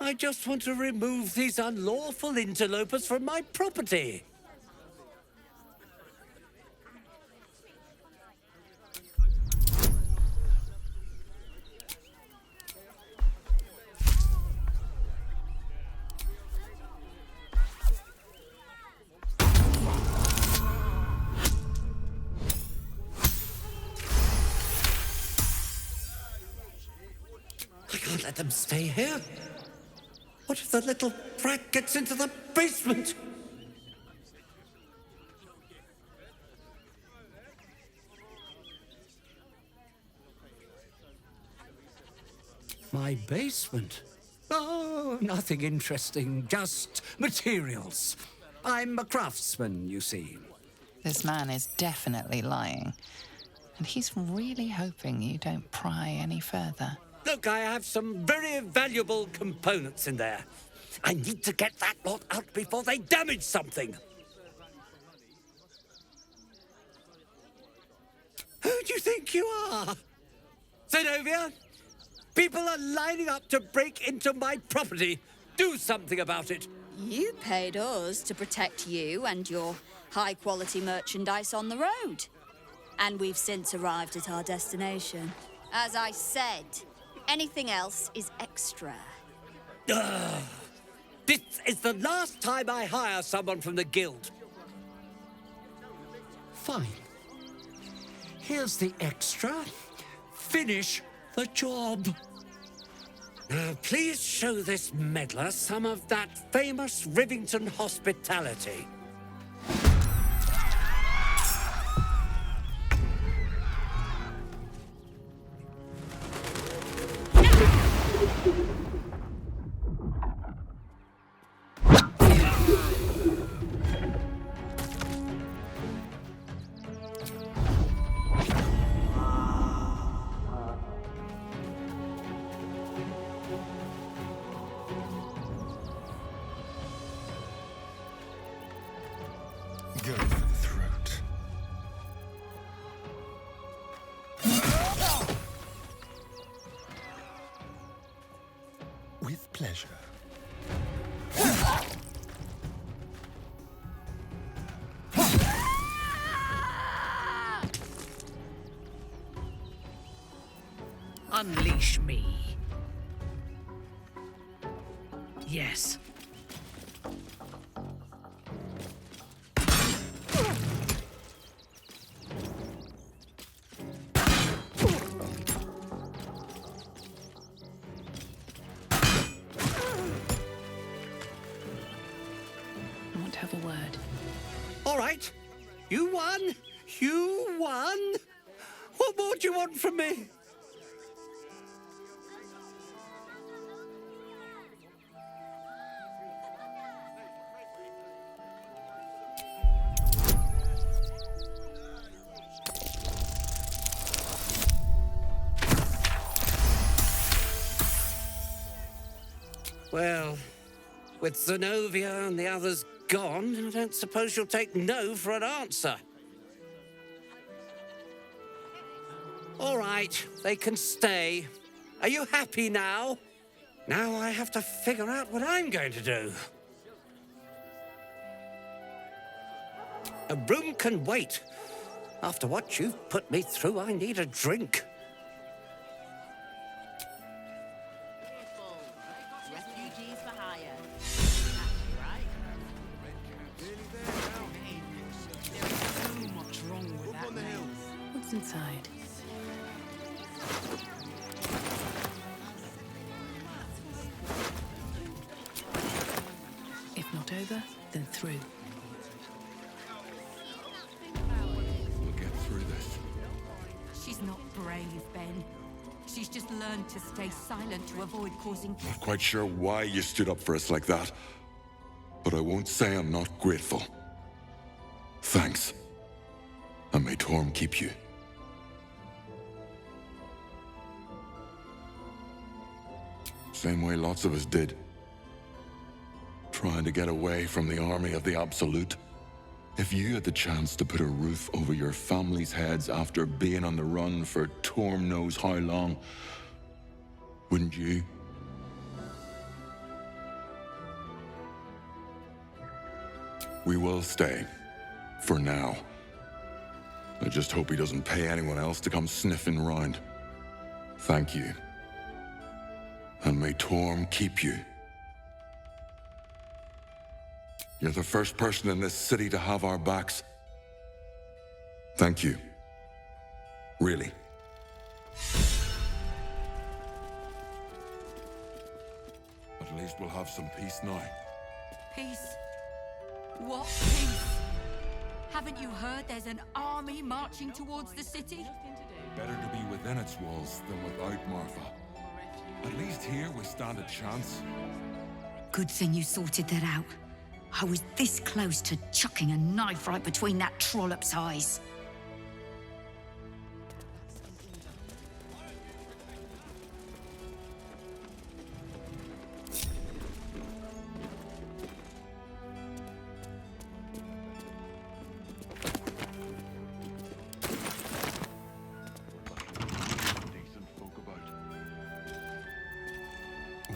I just want to remove these unlawful interlopers from my property. I can't let them stay here. What if the little brat gets into the basement? My basement? Oh, nothing interesting, just materials. I'm a craftsman, you see. This man is definitely lying. And he's really hoping you don't pry any further. Look, I have some very valuable components in there. I need to get that lot out before they damage something. Who do you think you are? Zenobia? People are lining up to break into my property. Do something about it. You paid us to protect you and your high-quality merchandise on the road. And we've since arrived at our destination. As I said, anything else is extra. This is the last time I hire someone from the guild. Fine. Here's the extra. Finish the job. Now, please show this meddler some of that famous Rivington hospitality. Go for the throat. With pleasure. Unleash me. Yes. I want to have a word. All right. You won. You won. What more do you want from me? Well, with Zenobia and the others gone, I don't suppose you'll take no for an answer. All right, they can stay. Are you happy now? Now I have to figure out what I'm going to do. A room can wait. After what you've put me through, I need a drink. Refugees for hire. Right? There is so much wrong with that name. What's inside? If not over, then through. We'll get through this. She's not brave, Ben. She's just learned to stay silent to avoid causing... Not quite sure why you stood up for us like that, but I won't say I'm not grateful. Thanks. And may Torm keep you. Same way lots of us did. Trying to get away from the army of the Absolute. If you had the chance to put a roof over your family's heads after being on the run for Torm knows how long, wouldn't you? We will stay. For now. I just hope he doesn't pay anyone else to come sniffing round. Thank you. And may Torm keep you. You're the first person in this city to have our backs. Thank you. Really. At least we'll have some peace now. Peace? What peace? Haven't you heard there's an army marching towards the city? Better to be within its walls than without, Martha. At least here we stand a chance. Good thing you sorted that out. I was this close to chucking a knife right between that trollop's eyes.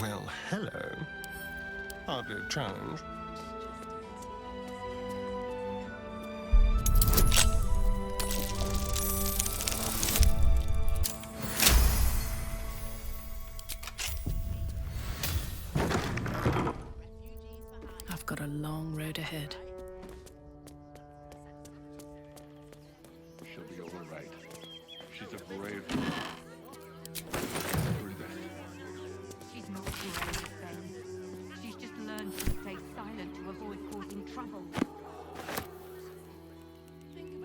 Well, hello. Hardly a challenge. I've got a long road ahead. She'll be all right. She's a brave girl. Through this. She's not brave, Ben. She's just learned to stay silent to avoid causing trouble.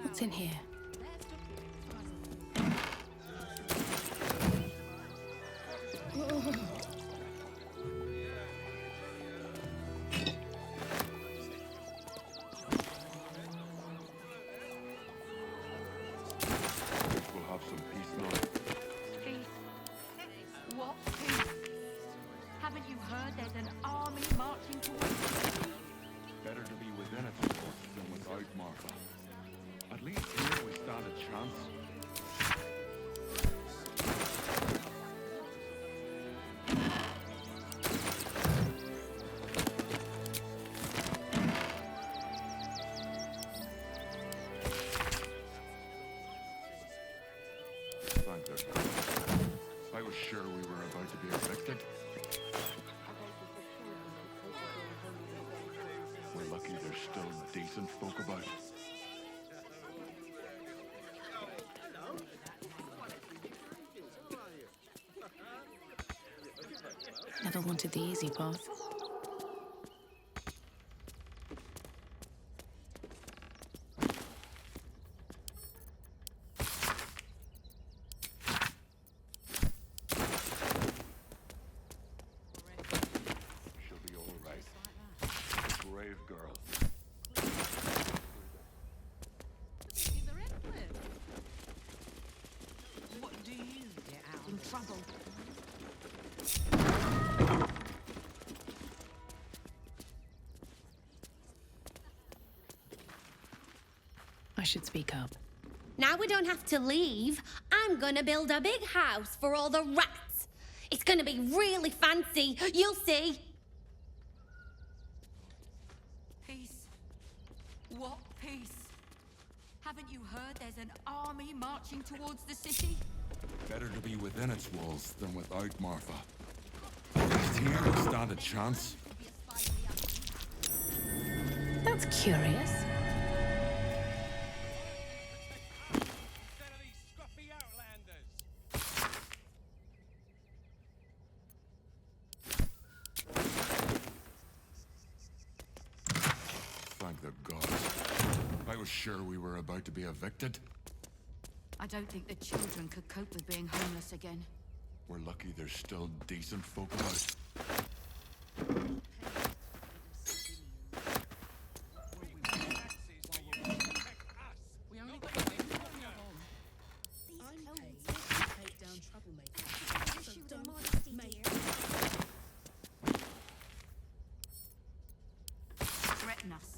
What's in here? We'll have some peace now. Peace? What peace? Haven't you heard there's an army marching towards the city? Better to be within its walls than without, Martha. At least here we stand a chance. Thank goodness. I was sure we were about to be evicted. We're lucky there's still decent folk about. Never wanted the easy path. She'll be all right. She's a brave girl. What do you get out? In trouble. I should speak up. Now we don't have to leave. I'm gonna build a big house for all the rats. It's gonna be really fancy. You'll see. Peace. What peace? Haven't you heard there's an army marching towards the city? Better to be within its walls than without, Martha. At least here we stand a chance. That's curious. Thank the gods. I was sure we were about to be evicted. I don't think the children could cope with being homeless again. We're lucky there's still decent folk about. Threaten us.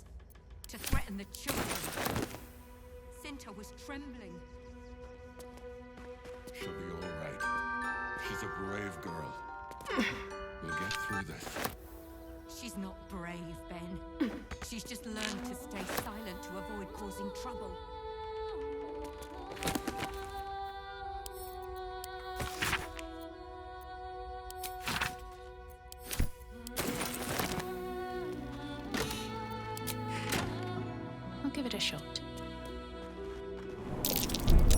To threaten the children. Cinta was trembling. She'll be all right. She's a brave girl. We'll get through this. She's not brave, Ben. She's just learned to stay silent to avoid causing trouble. I'll give it a shot.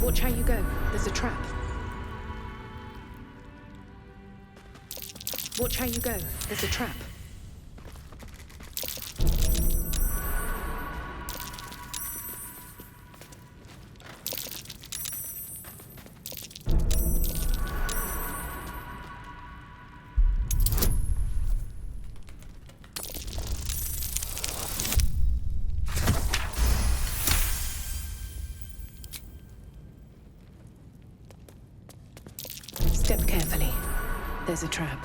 Watch how you go. There's a trap. Watch how you go. There's a trap. Step carefully. There's a trap.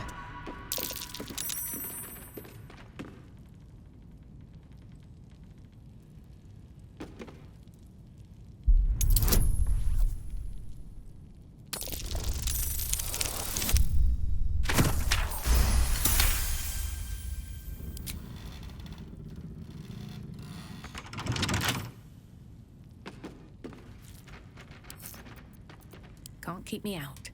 Can't keep me out.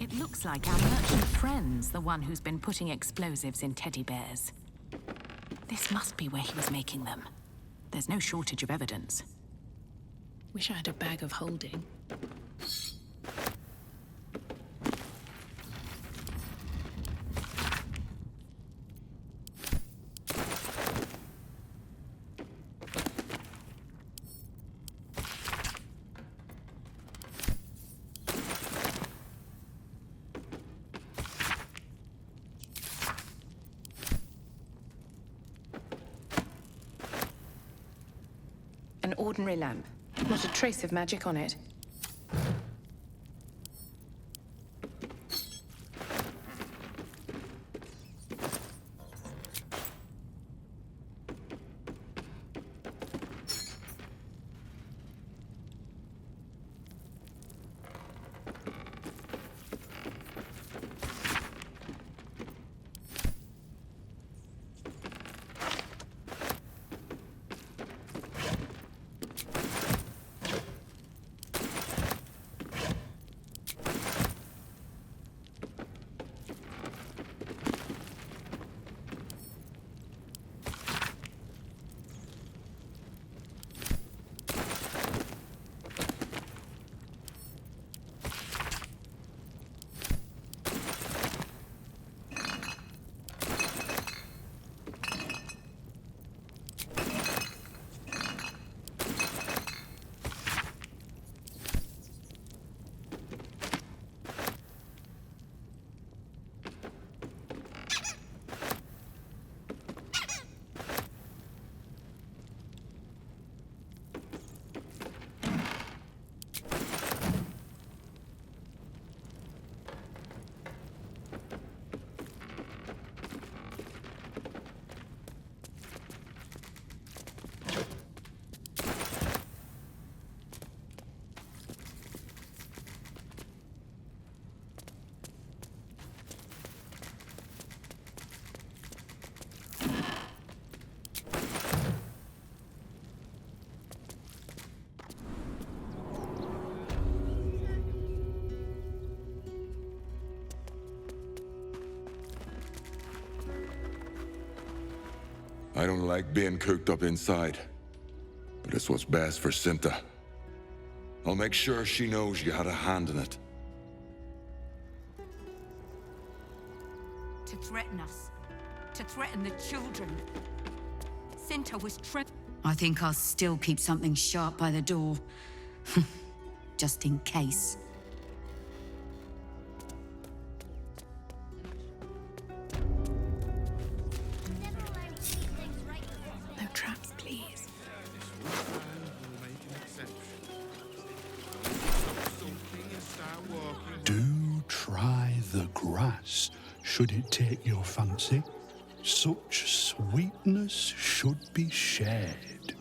It looks like our merchant friend's the one who's been putting explosives in teddy bears. This must be where he was making them. There's no shortage of evidence. Wish I had a bag of holding. An ordinary lamp. Not a trace of magic on it. I don't like being cooped up inside, but it's what's best for Cinta. I'll make sure she knows you had a hand in it. To threaten us. To threaten the children. Cinta was I think I'll still keep something sharp by the door. Just in case. No traps, please. Do try the grass, should it take your fancy. Such sweetness should be shared.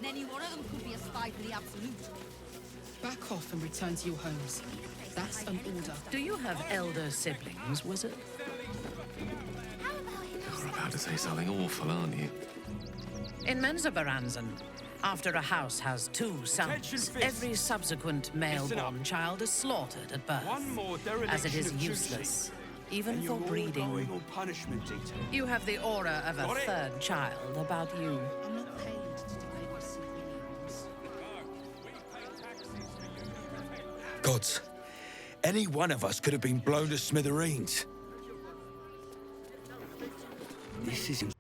Any one of them could be a spy for the Absolute. Back off and return to your homes. That's an order. Do you have elder siblings, wizard? You're about to say something awful, aren't you? In Menzoberranzan, after a house has 2 sons, every subsequent male-born child is slaughtered at birth, as it is useless, even for breeding. You have the aura of a third child about you. I'm not paid to do any silly names. Gods, any one of us could have been blown to smithereens. This isn't...